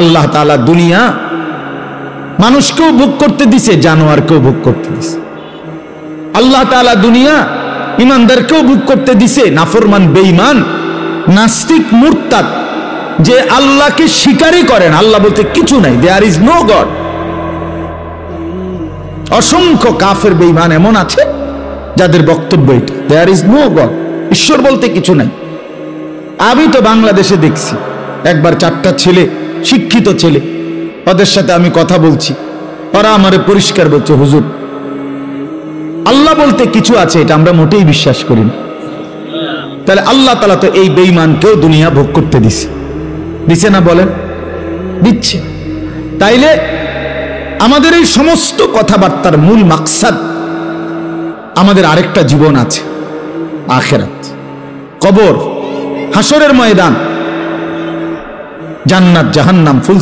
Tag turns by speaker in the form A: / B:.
A: আল্লাহ তাআলা দুনিয়া মানুষকেও ভোগ করতে দিছে, জানোয়ারকেও ভোগ করতে দিছে। আল্লাহ তাআলা দুনিয়া ইমানদারকেও ভোগ করতে দিছে, নাফরমান বেঈমান নাস্তিক মুরতাদ যে আল্লাহকে স্বীকারই করেন, আল্লাহ বলতে কিছু নাই, দেয়ার ইজ নো গড। অসংখ্য কাফের বেঈমান এমন আছে যাদের বক্তব্য এটা, দেয়ার ইজ নো গড, ঈশ্বর বলতে কিছু নাই। আমি তো বাংলাদেশে দেখছি একবার 4টা ছেলে, শিক্ষিত ছেলে, ওদের সাথে আমি কথা বলছি, ওরা আমারে পরিষ্কার বলছে, হুজুর আল্লাহ বলতে কিছু আছে এটা আমরা মোটেই বিশ্বাস করি না। তাহলে আল্লাহ তাআলা তো এই বেঈমানকেও দুনিয়া ভোগ করতে দিছে, দিছে না বলেন? দিচ্ছে। তাইলে আমাদের এই সমস্ত কথাবার্তার মূল মাকসাদ, আমাদের আরেকটা জীবন আছে, আখিরাত, কবর, হাসরের ময়দান, জান্নাত জাহান্নাম ফুল